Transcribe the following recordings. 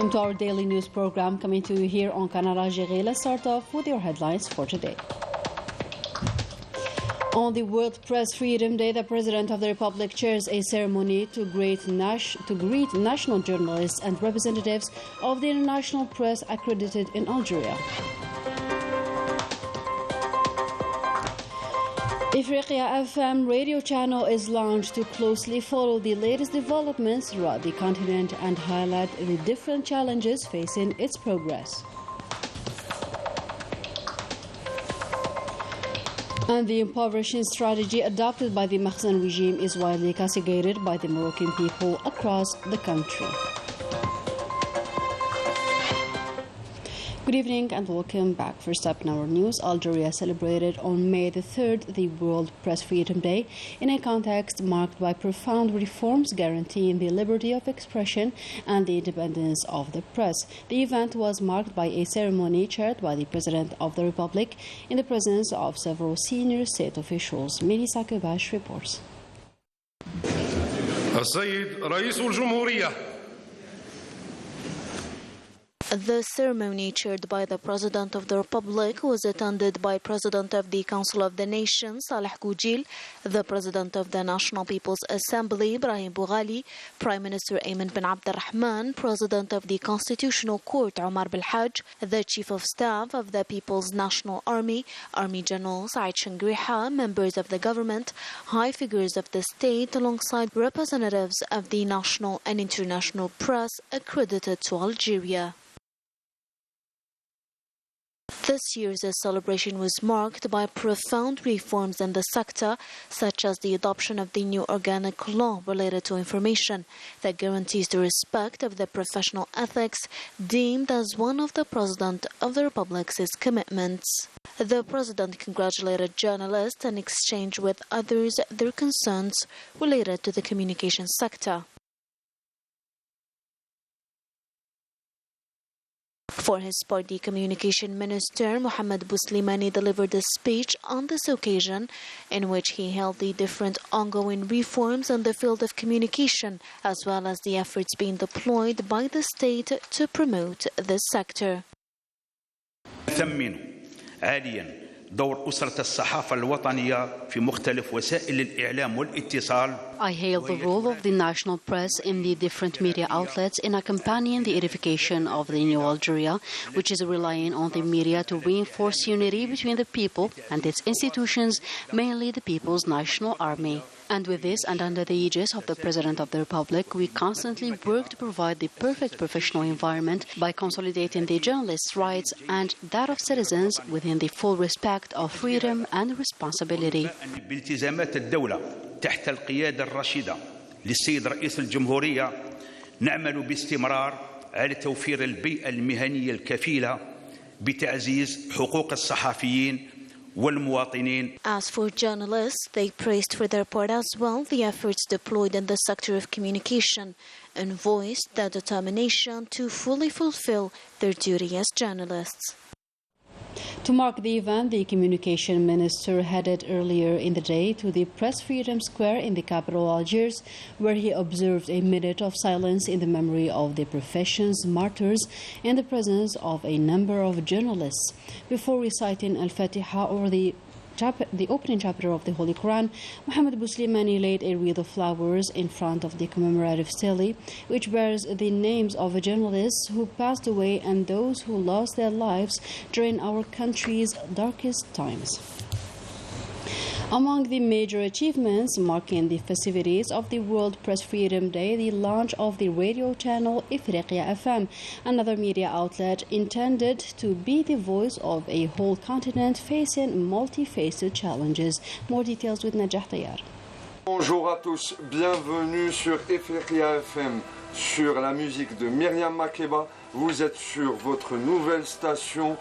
Welcome to our daily news program coming to you here on Canal Algérie. Let's start off with your headlines for today. On the World Press Freedom Day, the President of the Republic chairs a ceremony to greet national journalists and representatives of the international press accredited in Algeria. Ifriqiya FM radio channel is launched to closely follow the latest developments throughout the continent and highlight the different challenges facing its progress. And the impoverishing strategy adopted by the Makhzen regime is widely castigated by the Moroccan people across the country. Good evening and welcome back. First up in our news, Algeria celebrated on May the 3rd the World Press Freedom Day in a context marked by profound reforms guaranteeing the liberty of expression and the independence of the press. The event was marked by a ceremony chaired by the President of the Republic in the presence of several senior state officials. Melissa Kebash reports. السيد رئيس الجمهورية. The ceremony, chaired by the President of the Republic, was attended by President of the Council of the Nation, Saleh Goujil, the President of the National People's Assembly, Ibrahim Boughali, Prime Minister Ayman bin Abdurrahman, President of the Constitutional Court, Omar Belhaj, the Chief of Staff of the People's National Army, Army General Said Shangriha, members of the government, high figures of the state, alongside representatives of the national and international press accredited to Algeria. This year's celebration was marked by profound reforms in the sector, such as the adoption of the new organic law related to information that guarantees the respect of the professional ethics deemed as one of the President of the Republic's commitments. The President congratulated journalists and exchanged with others their concerns related to the communication sector. For his part, the Communication Minister, Mohammed Bouslimani, delivered a speech on this occasion in which he hailed the different ongoing reforms in the field of communication, as well as the efforts being deployed by the state to promote this sector. دور أسرة الصحافة الوطنية في مختلف وسائل الإعلام والاتصال. I hail the role of the national press in the different media outlets in accompanying the edification of the new Algeria, which is relying on the media to reinforce unity between the people and its institutions, mainly the People's National Army. And with this, and under the aegis of the President of the Republic, we constantly work to provide the perfect professional environment by consolidating the journalists' rights and that of citizens within the full respect of freedom and responsibility. بالتزامات الدولة تحت القيادة الرشيدة للسيد رئيس الجمهورية نعمل باستمرار على توفير البيئة المهنية الكفيلة بتعزيز حقوق الصحفيين. As for journalists, they praised for their part as well the efforts deployed in the sector of communication and voiced their determination to fully fulfill their duty as journalists. To mark the event, the Communication Minister headed earlier in the day to the Press Freedom Square in the capital Algiers, where he observed a minute of silence in the memory of the profession's martyrs in the presence of a number of journalists. Before reciting Al-Fatiha, or the opening chapter of the Holy Quran, Mohammed Bouslimani laid a wreath of flowers in front of the commemorative stele, which bears the names of journalists who passed away and those who lost their lives during our country's darkest times. Among the major achievements marking the festivities of the World Press Freedom Day, the launch of the radio channel Ifriqiya FM, another media outlet intended to be the voice of a whole continent facing multifaceted challenges. More details with Najah Tayar. Bonjour à tous, bienvenue sur Ifriqiya FM, sur la musique de Myriam Makeba. Vous êtes sur votre nouvelle station.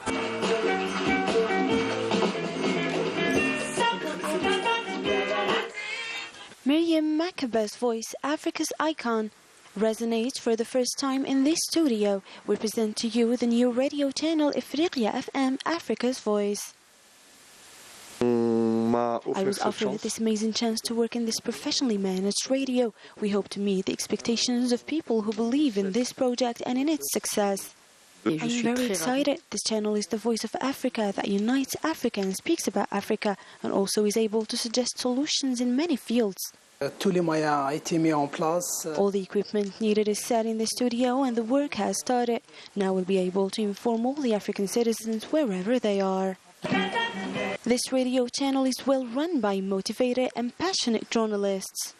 Myriam Makeba's voice, Africa's icon, resonates for the first time in this studio. We present to you the new radio channel Ifriqiya FM, Africa's Voice. I was offered this amazing chance to work in this professionally managed radio. We hope to meet the expectations of people who believe in this project and in its success. I'm very excited. This channel is the voice of Africa that unites Africa and speaks about Africa, and also is able to suggest solutions in many fields. All the equipment needed is set in the studio and the work has started. Now we'll be able to inform all the African citizens wherever they are. This radio channel is well run by motivated and passionate journalists.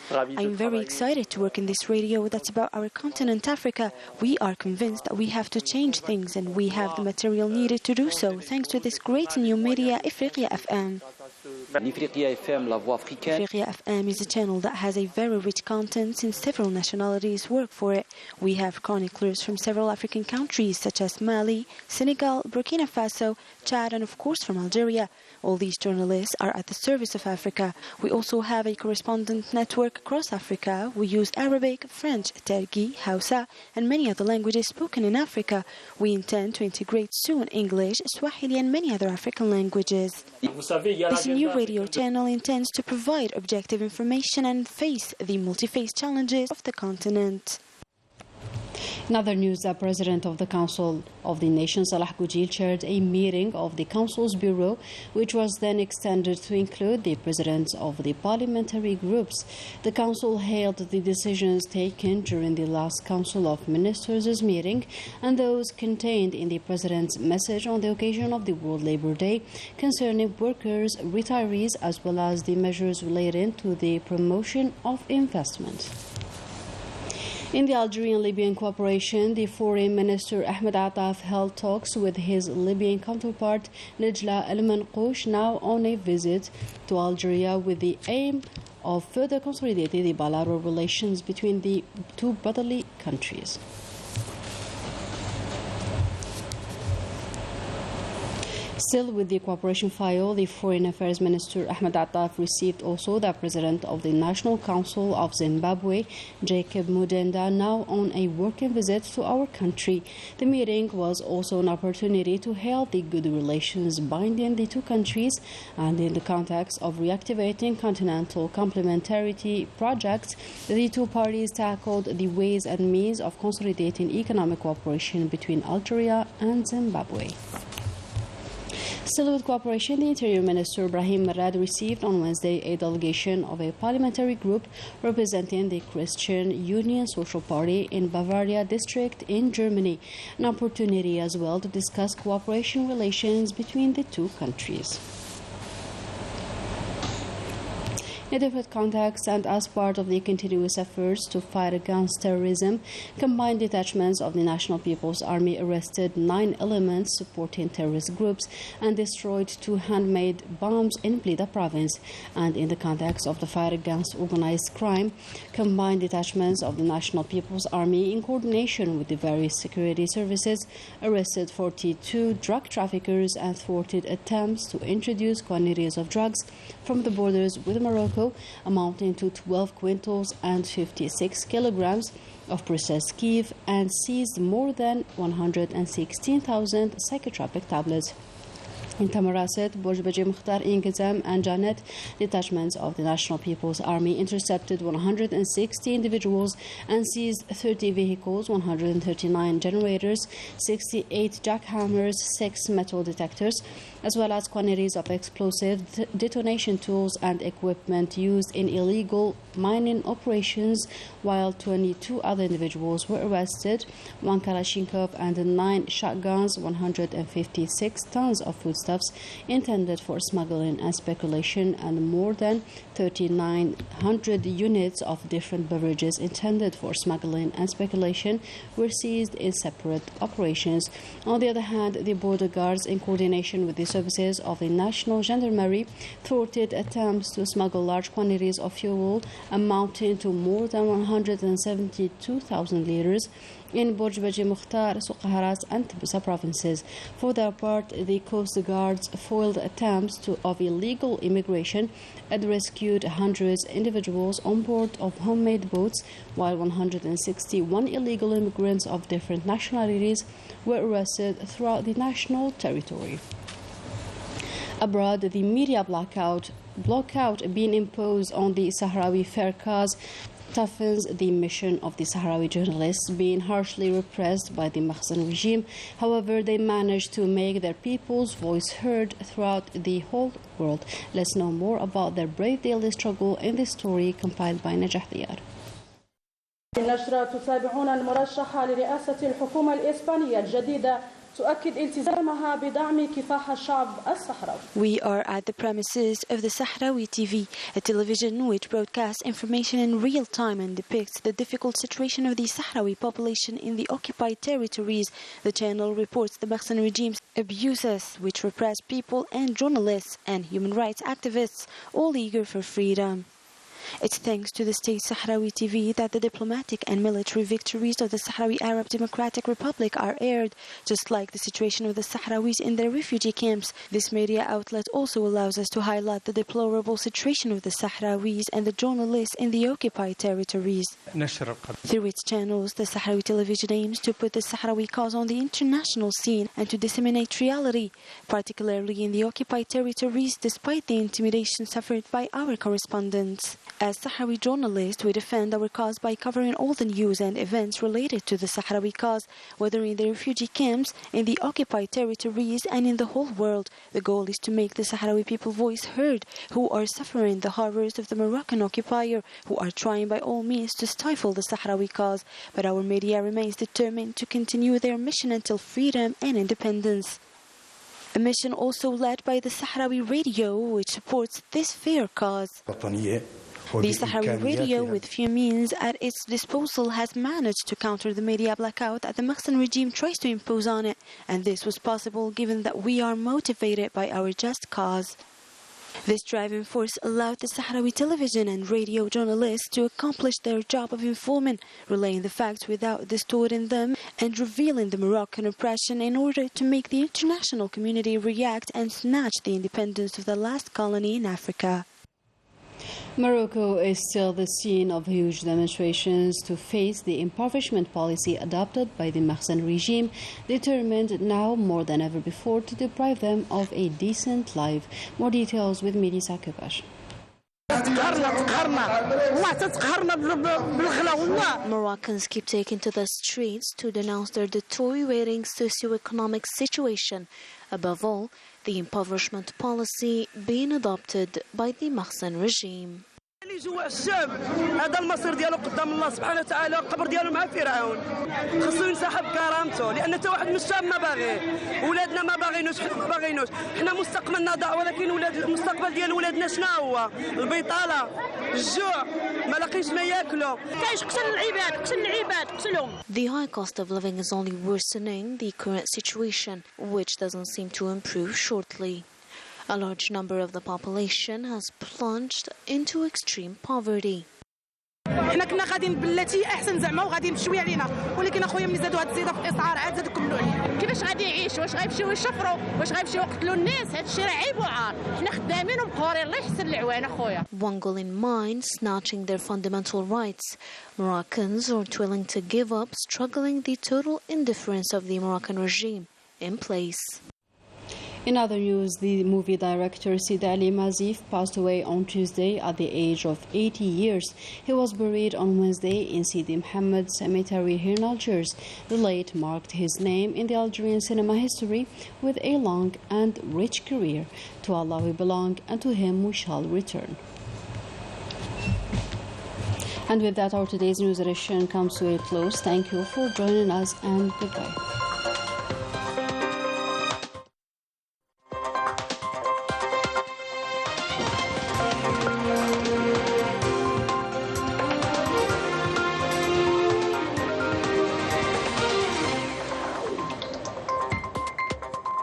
I'm very excited to work in this radio that's about our continent, Africa. We are convinced that we have to change things, and we have the material needed to do so, thanks to this great new media, Ifriqiya FM. Ifriqiya FM is a channel that has a very rich content since several nationalities work for it. We have chroniclers from several African countries such as Mali, Senegal, Burkina Faso, Chad, and of course from Algeria. All these journalists are at the service of Africa. We also have a correspondent network across Africa. We use Arabic, French, Turki, Hausa, and many other languages spoken in Africa. We intend to integrate soon English, Swahili, and many other African languages. This new radio channel intends to provide objective information and face the multi-phase challenges of the continent. In other news, the President of the Council of the Nation, Salah Goujil, chaired a meeting of the Council's Bureau, which was then extended to include the presidents of the parliamentary groups. The Council hailed the decisions taken during the last Council of Ministers' meeting and those contained in the President's message on the occasion of the World Labour Day concerning workers, retirees, as well as the measures relating to the promotion of investment. In the Algerian-Libyan cooperation, the Foreign Minister Ahmed Attaf held talks with his Libyan counterpart Nejla El Manqoush, now on a visit to Algeria with the aim of further consolidating the bilateral relations between the two brotherly countries. Still with the cooperation file, the Foreign Affairs Minister Ahmed Attaf received also the President of the National Council of Zimbabwe, Jacob Mudenda, now on a working visit to our country. The meeting was also an opportunity to hail the good relations binding the two countries, and in the context of reactivating continental complementarity projects, the two parties tackled the ways and means of consolidating economic cooperation between Algeria and Zimbabwe. Still with cooperation, the Interior Minister Brahim Marad received on Wednesday a delegation of a parliamentary group representing the Christian Union Social Party in Bavaria district in Germany, an opportunity as well to discuss cooperation relations between the two countries. In a different context and as part of the continuous efforts to fight against terrorism, combined detachments of the National People's Army arrested 9 elements supporting terrorist groups and destroyed 2 handmade bombs in Blida province. And in the context of the fight against organized crime, combined detachments of the National People's Army, in coordination with the various security services, arrested 42 drug traffickers and thwarted attempts to introduce quantities of drugs from the borders with Morocco, amounting to 12 quintals and 56 kilograms of processed kief, and seized more than 116,000 psychotropic tablets. In Tamarasset, Borj-Baji Mukhtar, Ingizam, and Janet, detachments of the National People's Army intercepted 160 individuals and seized 30 vehicles, 139 generators, 68 jackhammers, 6 metal detectors, as well as quantities of explosive detonation tools and equipment used in illegal mining operations, while 22 other individuals were arrested, 1 Kalashnikov and 9 shotguns, 156 tons of foodstuffs intended for smuggling and speculation, and more than 3,900 units of different beverages intended for smuggling and speculation were seized in separate operations. On the other hand, the border guards, in coordination with the services of the National Gendarmerie, thwarted attempts to smuggle large quantities of fuel amounting to more than 172,000 liters in Borj-Baji Mukhtar, Suqaharat, and Tbilisi provinces. For their part, the Coast Guards foiled attempts of illegal immigration and rescued hundreds of individuals on board of homemade boats, while 161 illegal immigrants of different nationalities were arrested throughout the national territory. Abroad, the media blackout being imposed on the Sahrawi fair cause toughens the mission of the Sahrawi journalists being harshly repressed by the Mahsen regime. However, they managed to make their people's voice heard throughout the whole world. Let's know more about their brave daily struggle in this story compiled by Najah Diyar. النشرة تتابعون المرشحة لرئاسة الحكومة الإسبانية الجديدة تؤكد التزامها بدعم كفاح الشعب الصحراوي. We are at the premises of the Sahrawi TV, a television which broadcasts information in real time and depicts the difficult situation of the Sahrawi population in the occupied territories. The channel reports the Mahsen regime's abuses, which repress people and journalists and human rights activists, all eager for freedom. It's thanks to the state Sahrawi TV that the diplomatic and military victories of the Sahrawi Arab Democratic Republic are aired, just like the situation of the Sahrawis in their refugee camps. This media outlet also allows us to highlight the deplorable situation of the Sahrawis and the journalists in the occupied territories. Through its channels, the Sahrawi television aims to put the Sahrawi cause on the international scene and to disseminate reality, particularly in the occupied territories, despite the intimidation suffered by our correspondents. As Sahrawi journalists, we defend our cause by covering all the news and events related to the Sahrawi cause, whether in the refugee camps, in the occupied territories, and in the whole world. The goal is to make the Sahrawi people voice heard, who are suffering the horrors of the Moroccan occupier, who are trying by all means to stifle the Sahrawi cause. But our media remains determined to continue their mission until freedom and independence. A mission also led by the Sahrawi radio, which supports this fair cause. The Sahrawi radio, with few means at its disposal, has managed to counter the media blackout that the Mahsen regime tries to impose on it, and this was possible given that we are motivated by our just cause. This driving force allowed the Sahrawi television and radio journalists to accomplish their job of informing, relaying the facts without distorting them, and revealing the Moroccan oppression in order to make the international community react and snatch the independence of the last colony in Africa. Morocco is still the scene of huge demonstrations to face the impoverishment policy adopted by the Mahsen regime, determined now more than ever before to deprive them of a decent life. More details with Midi Sakibash. Moroccans keep taking to the streets to denounce their deteriorating socio-economic situation, above all, the impoverishment policy being adopted by the Mahsen regime. اللي جوا الشعب هذا المصير ديالو قدام الله سبحانه وتعالى القبر ديالو مع فرعون خصو ينسحب كرامته لان حتى واحد من الشعب ما باغيه ولادنا ما باغينوش حنا ما باغينوش حنا مستقبلنا ضاع ولكن المستقبل ديال ولادنا شنو هو البطاله الجوع ما لاقيش ما ياكلوا كاينش قتل العباد قتلهم. The high cost of living is only worsening the current situation, which doesn't seem to improve shortly. A large number of the population has plunged into extreme poverty. حنا كنا غاديين بلاتي احسن زعما وغادي بشويه علينا ولكن اخويا ملي زادوا هاد الزياده في الاسعار عاد زادوا كملوا علينا. كيفاش غادي يعيش؟ واش غيمشيو يشفروا؟ واش غيمشيو يقتلوا الناس؟ هذا الشيء راه عيب وعار. حنا خدامين ومقهورين الله يحسن العوان اخويا. One goal in mind, snatching their fundamental rights. Moroccans aren't willing to give up, struggling the total indifference of the Moroccan regime in place. In other news, the movie director Sid Ali Mazif passed away on Tuesday at the age of 80 years. He was buried on Wednesday in Sidi Mohammed Cemetery here in Algiers. The late marked his name in the Algerian cinema history with a long and rich career. To Allah we belong, and to Him we shall return. And with that, our today's news edition comes to a close. Thank you for joining us, and goodbye.